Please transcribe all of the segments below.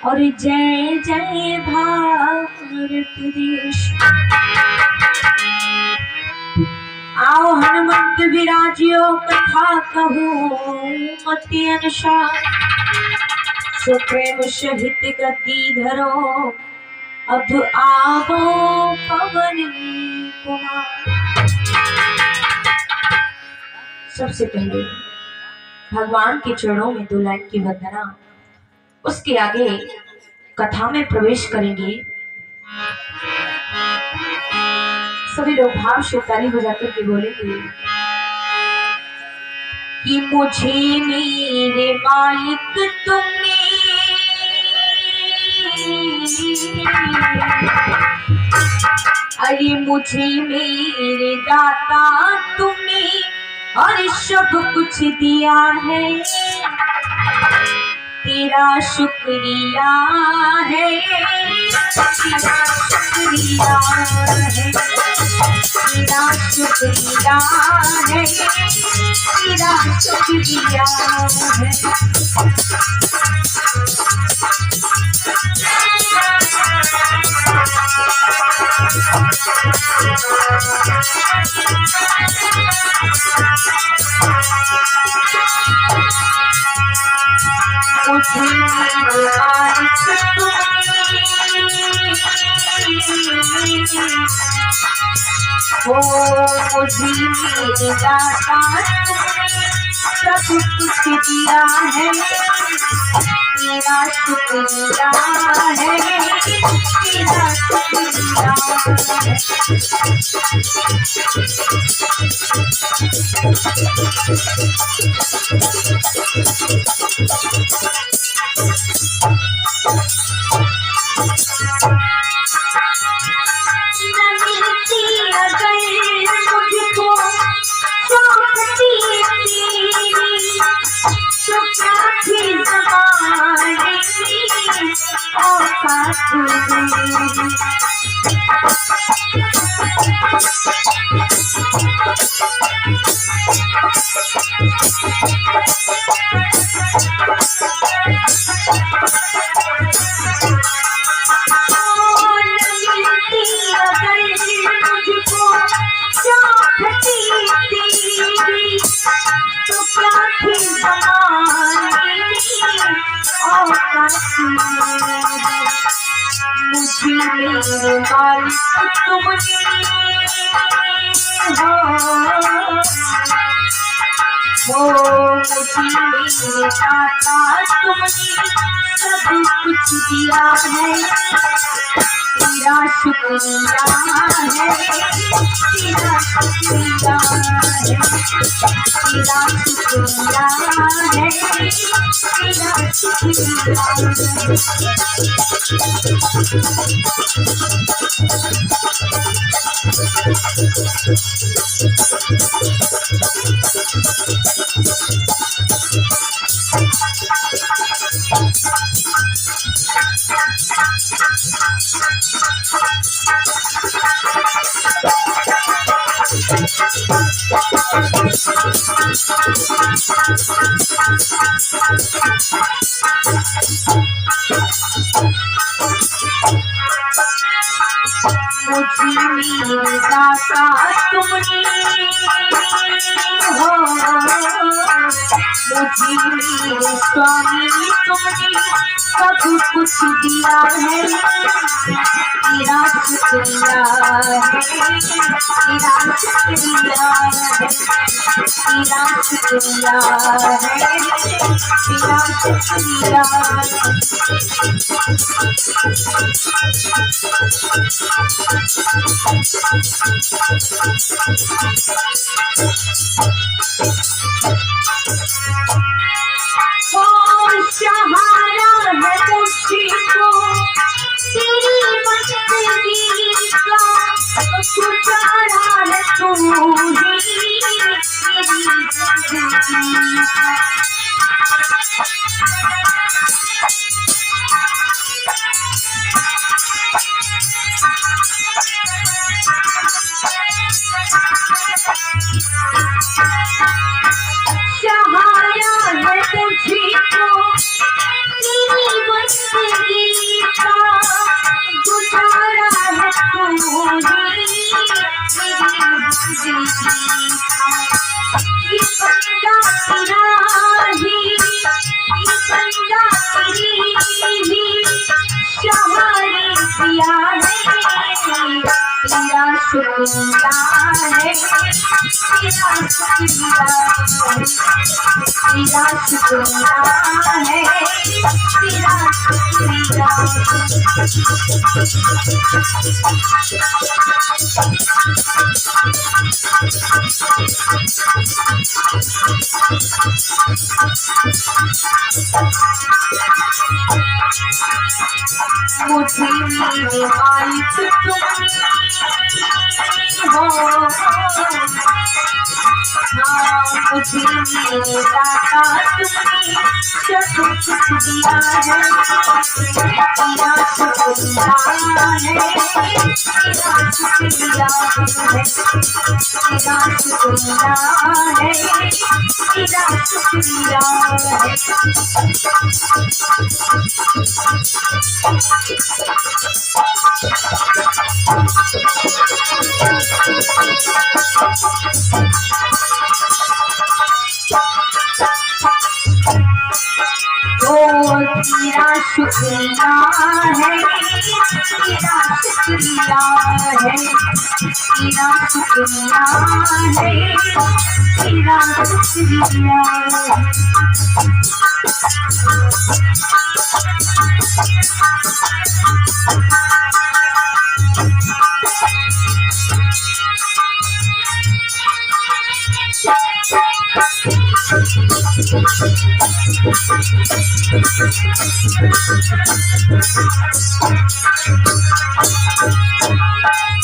और जय जय भारत देश। आओ हनुमंत विराजियो कथा कहूँ मति अनुसार, सुप्रेम सहित गति धरो अधु आवो पवन कुमार। सबसे पहले भगवान के चरणों में 2 लाइन की वंदना, उसके आगे कथा में प्रवेश करेंगे। सभी लोग भाव से ताली बजाकर के बोलेंगे कि मुझे मेरे मालिक तुमने अरे मुझे मेरे दाता तुमने और सब कुछ दिया है, तेरा शुक्रिया है, तेरा शुक्रिया है, तेरा शुक्रिया है, तेरा शुक्रिया है। मुझे मेरे दाता सब कुछ दिया है, तेरा शुक्रिया है, तेरा शुक्रिया मुझे मेरे मालिक तुमने मुझे मेरे दाता तुमने सब कुछ दिया है, तेरा शुक्रिया है, तेरा शुक्रिया है, तेरा शुक्रिया है, तेरा शुक्रिया मुझे मेरे दाता तुमने हो, मुझे मेरे स्वामी तुमने सब कुछ दिया है, तेरा शुक्रिया है, तेरा शुक्रिया है, तेरा शुक्रिया है, तेरा शुक्रिया और सहारा है मुझको तेरी बंदगी का, गुजारा है तू ही मेरी जिंदगी का। सहारा तेरा शुक्रिया है, तेरा शुक्रिया। मुझे मेरे मालिक तुम हो, मुझे मेरे दाता तुमने सब कुछ दिया है। तेरा शुक्रिया है, तेरा शुक्रिया है, तेरा शुक्रिया है, तेरा शुक्रिया है। तेरा शुक्रिया है, तेरा शुक्रिया है, तेरा शुक्रिया है, तेरा शुक्रिया है।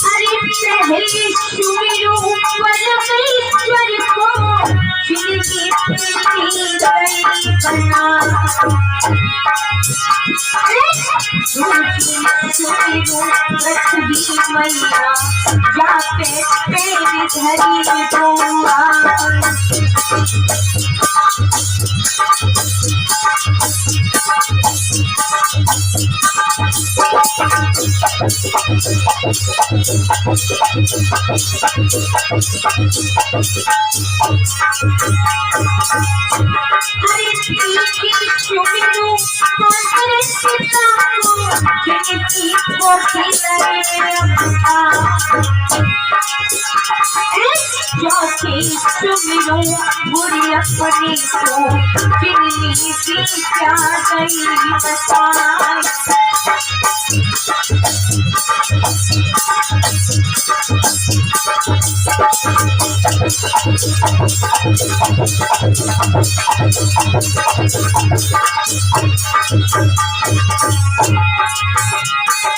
हरि पहले सुमिरो परमेश्वर को, जिनकी गई बना। सुमिरो पृथ्वी मैया, जा पे पैर धरी डोरा। हरे की सुमिरो परमेश्वर को, जिनकी कोठी जाके सुमिरो बुरी अपने को, जिनने भी क्या गई बताए।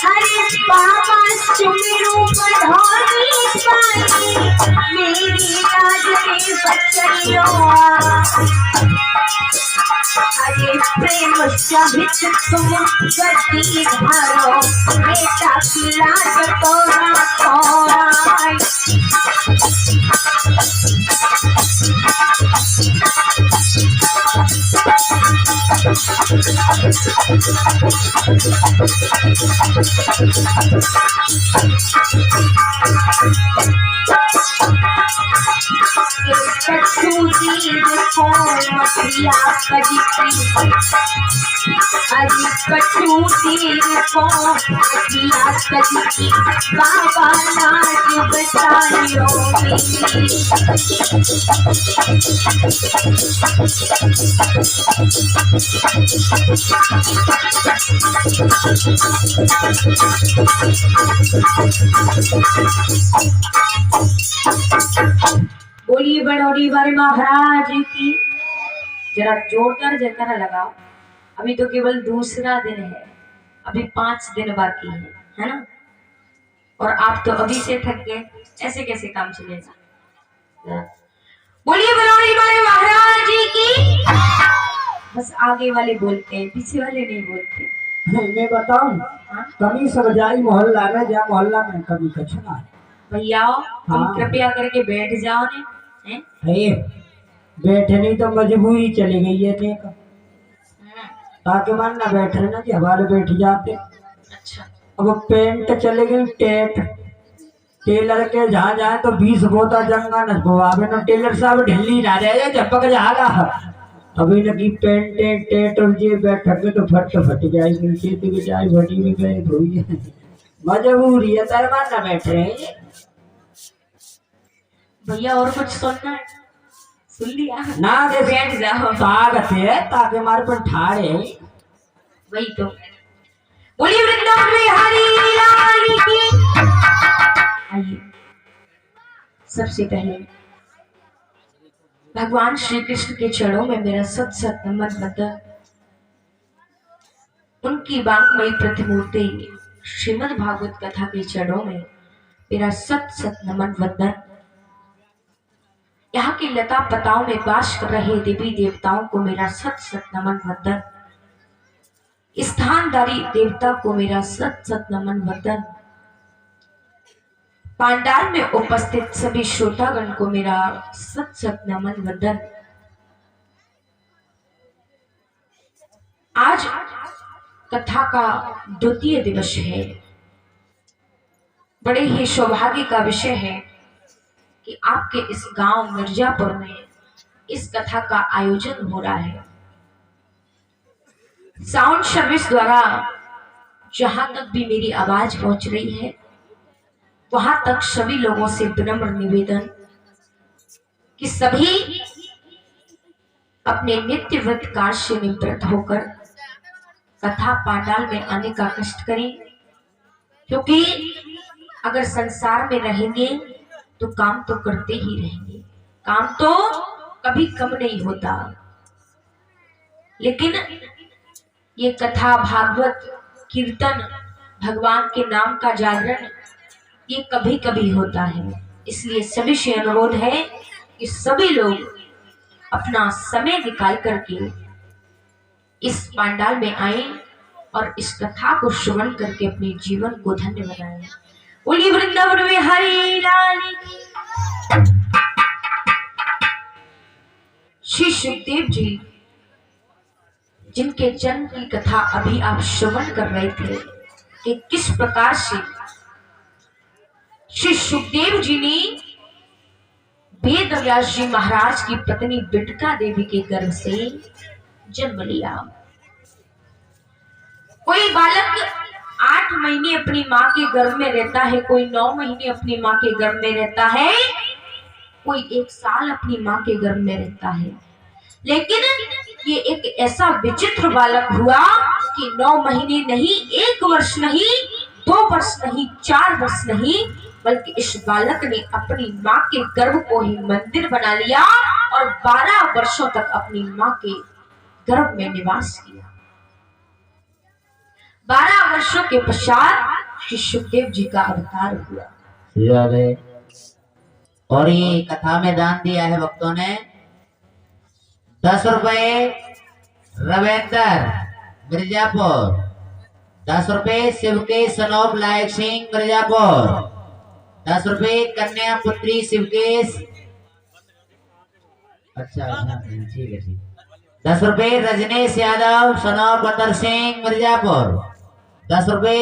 हरे बाबा सुमिरो बढ़ानी पानी, मेरी लाज में बचैया। हरे प्रेम सहित तुम गति धारो, बेटा की लाज तोरा तोरा। कटूदीर को मथिया कजकी, हरी कटूदीर को मथिया कजकी, बाबा लाज बचाइयो मेरी। बोलिए बड़ौरी वाले महाराज की। जरा जोरदार जयकारा लगाओ। अभी तो केवल दूसरा दिन है, अभी 5 दिन बाकी है ना। और आप तो अभी से थक गए, ऐसे कैसे काम चलेगा। बोलिए बड़ौरी वाले महाराज की। बस आगे वाले बोलते हैं, पीछे वाले नहीं बोलते। मैं बताऊं, कमी सब जाई मोहल्ला में, जा मोहल्ला में कभी कछ ना है। भैया तुम कृपया करके बैठ जाओ ने। बैठने तो मजबूरी चली गई है देख, ताकि मन ना बैठ रहे ना कि हमारे बैठ जाते। अच्छा। अब पेंट चले गई टेट, टेलर के जहाँ जाए तो 20 बोता जंगा नजबे न, टेलर साहब ढिल्ली ना रहे झपक जाला। अभी लगी पेंट टेट और ये बैठक में तो फट जाएगी, नीचे तो जाए फटी भी गए धोई। मजबूरी है, तरमान ना बैठ रहे। भैया और कुछ सुनना है? सुन लिया? ना दे बैठ जाओ। स्वागत है ताकि हमारे पर ठाड़े वही तो। बोलिए वृंदावन बिहारी लाल की। आइए, सबसे पहले भगवान श्री कृष्ण के चरणों में मेरा सत सत नमन बंदन, उनकी वांगमयी प्रतिमूर्ति श्रीमद् भागवत कथा के चरणों में मेरा सत सत नमन वंदन। यहाँ की लता पताओं में वास कर रहे देवी देवताओं को मेरा सत सत नमन वंदन। स्थानधारी देवता को मेरा सत सत नमन वंदन। पांडाल में उपस्थित सभी श्रोतागण को मेरा सत सत नमन वंदन। आज कथा का द्वितीय दिवस है। बड़े ही सौभाग्य का विषय है कि आपके इस गांव मिर्जापुर में इस कथा का आयोजन हो रहा है। साउंड सर्विस द्वारा जहां तक भी मेरी आवाज पहुंच रही है वहां तक सभी लोगों से विनम्र निवेदन कि सभी अपने नित्य व्रत कार्य से निवृत्त होकर कथा पांडाल में आने का कष्ट करें, क्योंकि अगर संसार में रहेंगे तो काम तो करते ही रहेंगे, काम तो कभी कम नहीं होता। लेकिन ये कथा भागवत कीर्तन भगवान के नाम का जागरण ये कभी कभी होता है। इसलिए सभी से अनुरोध है कि सभी लोग अपना समय निकाल करके इस पंडाल में आए और इस कथा को श्रवण करके अपने जीवन को धन्य बनाएं। बोलिए वृंदावन बिहारी लाल की। श्री सुखदेव जी जिनके जन्म की कथा अभी आप श्रवण कर रहे थे कि किस प्रकार से श्री सुखदेव जी ने वेद व्यास जी महाराज की पत्नी बिटका देवी के गर्भ से जन्म लिया। कोई बालक 8 महीने अपनी माँ के गर्भ में रहता है, कोई 9 महीने अपनी माँ के गर्भ में रहता है, कोई 1 साल अपनी माँ के गर्भ में रहता है। लेकिन ये एक ऐसा विचित्र बालक हुआ कि 9 महीने नहीं, 1 वर्ष नहीं, 2 वर्ष नहीं, 4 वर्ष नहीं, बल्कि इस बालक ने अपनी माँ के गर्भ को ही मंदिर बना लिया और 12 वर्षों तक अपनी माँ के गर्भ में निवास किया। 12 वर्षों के पश्चात श्री सुखदेव जी का अवतार हुआ। और ये कथा में दान दिया है भक्तों ने 10 रुपए रविंदर मिर्जापुर, 10 रुपए शिव के सनोप लायक सिंह मिर्जापुर, 10 रुपए कन्या पुत्री शिवकेश, अच्छा ठीक है ठीक, 10 रुपए रजनीश यादव सनोप बतर सिंह मिर्जापुर, 10 रुपए